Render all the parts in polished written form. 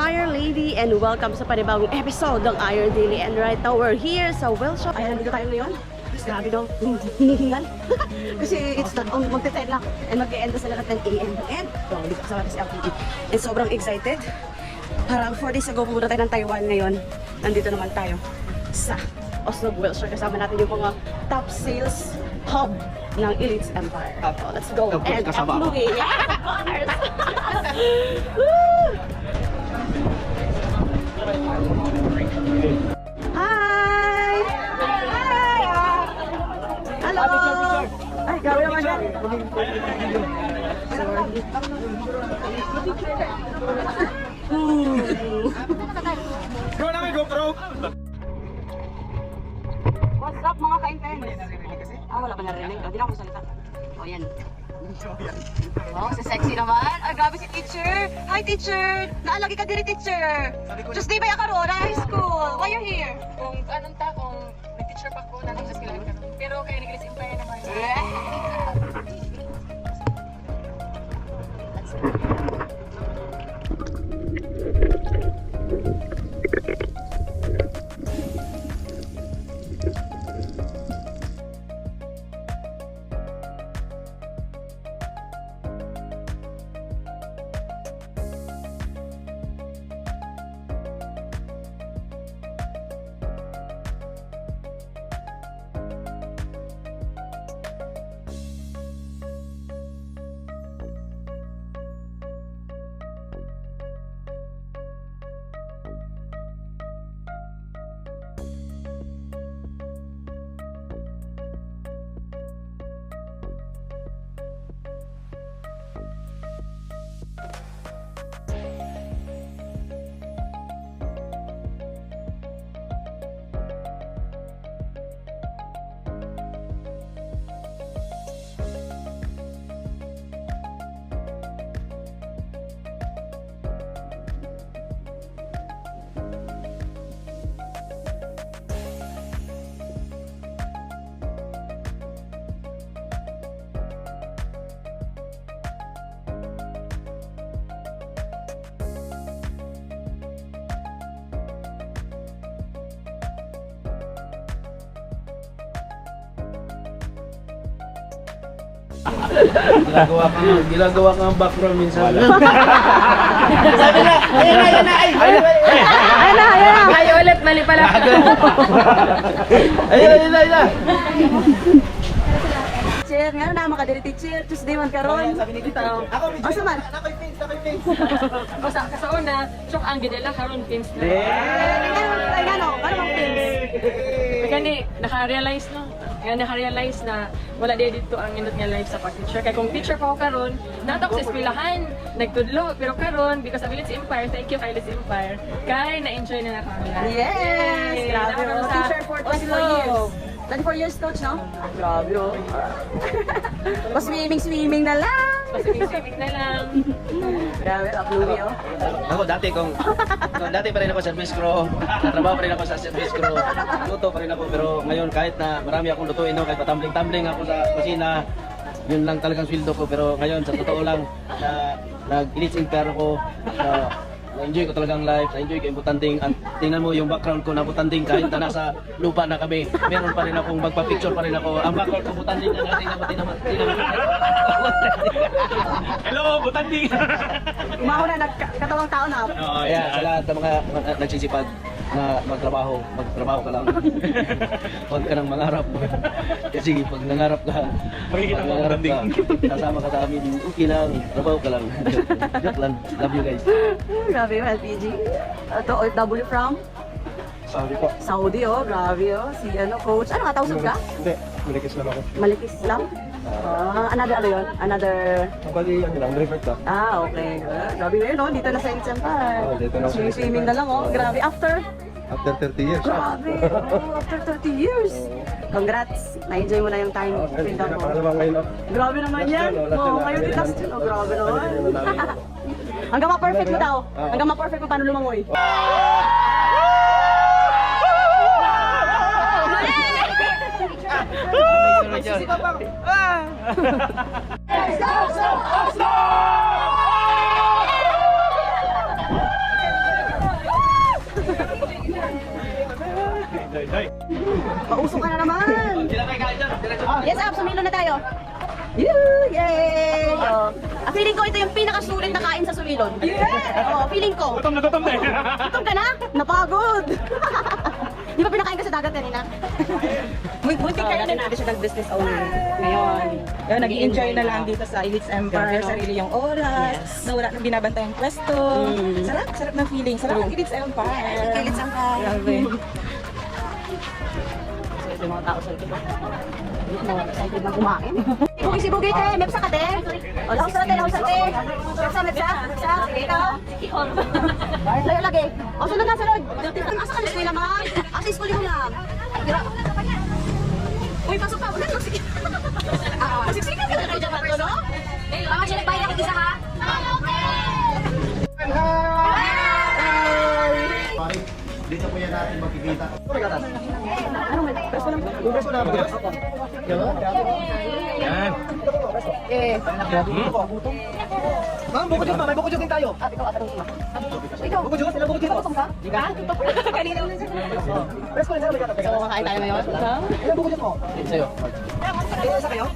Iron Lady and welcome sa panibagong episode ng Iron Daily. And right now we're here sa Well Shop. Ayan, dito tayo ngayon. Grabe daw, hinihingal. Kasi it's not only magte-10 lang and mag-e-end na sila at 10 AM. And dito kasama natin si LPG. And sobrang excited. Parang 4 days ago pumunta tayo ng Taiwan ngayon. Nandito naman tayo sa Oslo Well Shop. Kasama natin yung mga top sales hub ng Elites Empire. So, let's go. And Louie. Yeah, of course. Hi! Hi! Hello! Ay, gawin naman yan. Bro, namin GoPro! What's up mga ka-intense? Wala pa narinig. Hindi na ako salita. O, yan. Oh, si sexy naman. Ay, grabe si teacher. Hi, teacher. Naalagi ka diri, teacher. Tuesday ba yung karoon? High school. Why you here? Kung anong kung may teacher pa ko, nanong sa skill ka. Pero kaya nag-Elites Empire naman. Ginagawa ka ng background minsan. Sabi na, ayan na, Ay, ulit, mali pala. Ayun na. Teacher, nga na makadiri, teacher. Tuesday man karoon. Sabi ni Tita, ako may O, saman? ako'y face. O sa una, chok ang gidela karon pins na. Ay, ano bang things? Kaya naka-realize no. Kaya naka-realize na wala din dito ang indot nga life sa pag-teacher. Kaya kung teacher pa ako karon, nato ko sa eskwelahan, nagtudlo. Pero karon, because of Elites Empire, thank you kay Elites Empire, kaya na-enjoy na kami. Yes! Grabe oh. Teacher for 24 years. 24 years coach, no? Grabe oh. Pa-swimming na lang. Pasuming-suming na lang. Grabe, Louie oh. Ako dati pa rin ako sa service crew. Natrabaho pa rin ako sa service crew. Luto pa rin ako pero ngayon kahit na marami akong lutuin no, kahit patambling-tambling ako sa kusina, yun lang talagang sweldo ko pero ngayon sa totoo lang na nag-Elites Empire ako. Na-enjoy ko talagang life, na-enjoy ko yung butanting at tingnan mo yung background ko na butanting kahit na nasa lupa na kami, meron pa rin akong magpa-picture pa rin ako. Ang background ko butanting na tingnan mo. Hello, butanting! Umahon na, katawang tao na. Oo, yeah, sa lahat ng mga nagsisipag na magtrabaho ka lang. Huwag ka nang mangarap. Kasi pag nangarap ka, kasama ka sa amin, okay lang, trabaho ka lang. Joke lang, love you guys. Grabe yung LPG. Ito, OFW from? Sabi po. Saudi oh, grabe oh. Si coach. Ano ka, tausog ka? Hindi, malikis lang ako. Malikis lang? Another ano yun? Another... Bali, revert ka. Okay. Grabe na yun, no? Dito na sa Elites Empire. Dito na. Swimming na lang, oh. Grabe. After 30 years. Grabe. After 30 years. Congrats. Na-enjoy mo na yung time. Freedom mo. Pangalawang ngayon. Grabe naman yan. Ngayon din last yun. Grabe naman. Hanggang ma-perfect mo daw. Hanggang ma-perfect mo paano lumangoy. Pausok ka na naman. Sila kayo kain dyan. Yes, up, sumilo na tayo. Yay! Oh. Feeling ko ito yung pinakasulit na kain sa Sumilon. Oh, feeling ko. Gutom na gutom na eh. Gutom ka na? Napagod! Di ba pinakain ka sa dagat kanina? Buti ka na traditional business owner. Ngayon. Yun, nag-enjoy na lang dito sa Elites Empire, sarili yung oras, na wala nang binabantay ang pwesto. Sarap, sarap ng feeling. Sarap ng Elites Empire. Kilit ang kain. Grabe. So, ito yung mga tao sa ito. Excited na kumain. Sibugay te, mepsa ka te. O, laos na te. Mepsa. Ito. Layo lagi. O, sunod na, sunod. Asa ka na eskwela, ma? Asa eskwela mo lang? Uy, pasok pa. Ulit, sige. Siksikan ka na kayo dyan, no? Mama, siya nagbayad ako isa, ha? Dito po yan natin makikita. Yan. Ma'am, buko juice, may buko juice din tayo. Ikaw. Buko juice, sila buko juice. Di ka? Kanina ulit sa Press ko lang sila may So, kakain tayo ngayon. Ilan buko juice mo? Yan sa'yo. Isa kayo?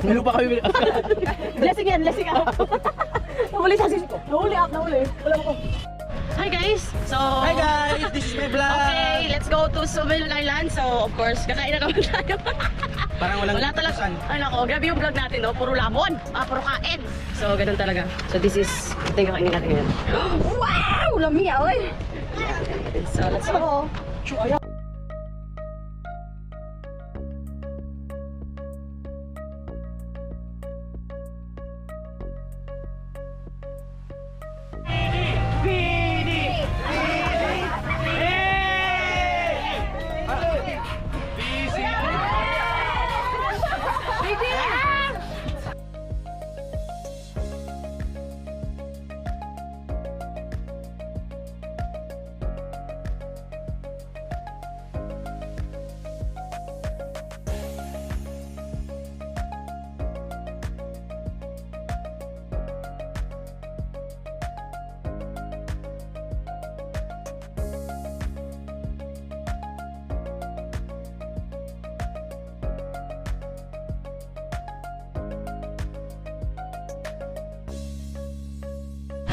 May lupa kami. Blessing yan, blessing up. Nahuli sa sisi ko. Nahuli. Wala mo ko. Hi guys! So, Hi guys, this is my vlog. okay, let's go to Sumilon Island. So, of course, kakain na naman tayo. Parang walang Wala talaga. Ay nako, grabe yung vlog natin, no? Puro lamon. Puro kain. So, ganun talaga. So, this is, ito yung kakainin natin ngayon. Wow! Lami ah, oy! So, let's go.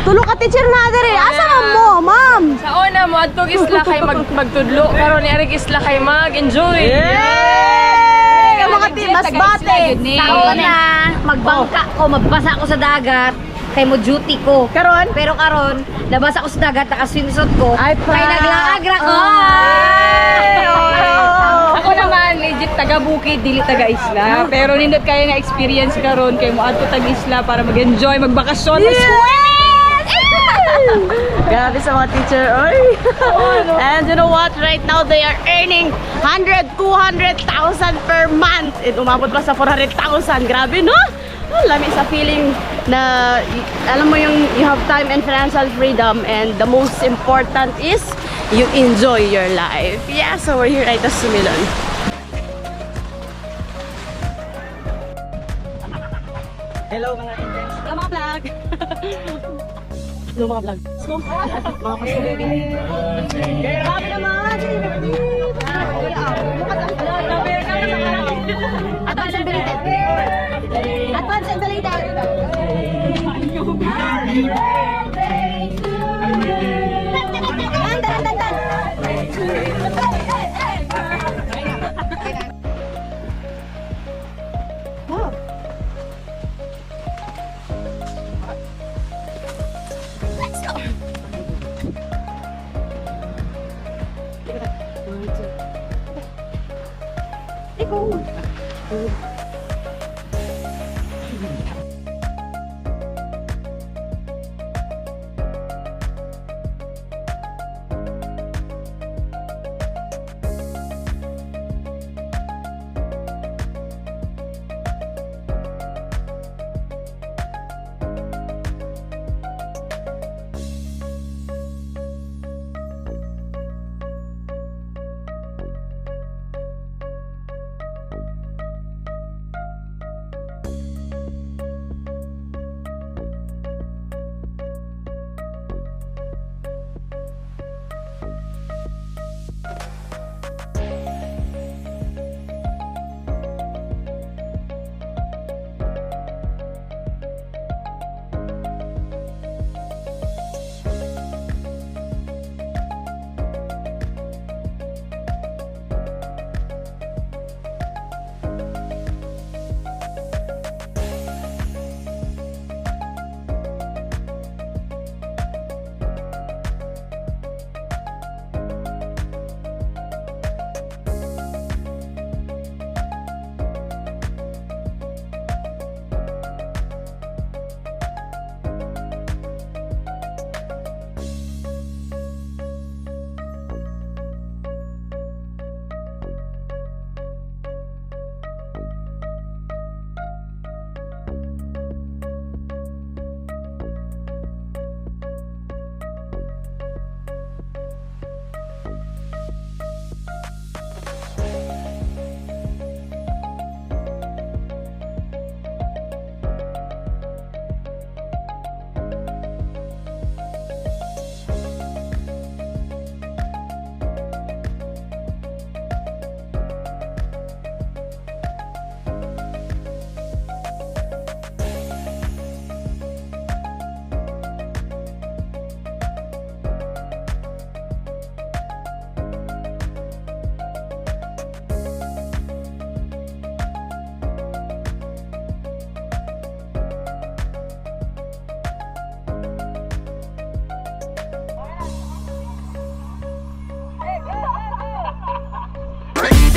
Tulog ka teacher na dere. Asa mo, ma'am? Sa una mo, adtog isla kay magtudlo. Karon ni Arig isla kay mag-enjoy. Yay! Mga mas bate. Sa una, magbangka ko, magbasa ako sa dagat. Kay mo duty ko. Karon? Pero karon, labas ako sa dagat, nakaswimsuit ko. Ay, pa. Kay naglaagra ko. Ako naman, legit taga-bukid, dili taga-isla. Pero nindot kayo nga experience karon kay mo adto tag-isla para mag-enjoy, magbakasyon, mag-swim. Grabe sa mga teacher, oy. And you know what? Right now, they are earning 100, 200,000 per month. And umabot pa sa 400,000. Grabe, no? Lami sa feeling na, alam mo yung you have time and financial freedom. And the most important is, you enjoy your life. Yeah, so we're here right at Sumilon. Hello mga interns. Hello mga vlog! Hello mga vlog. Mga kasulitin. Grabe naman! Advance and belated. Advance and belated. Let's go! Ikaw!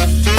Bye.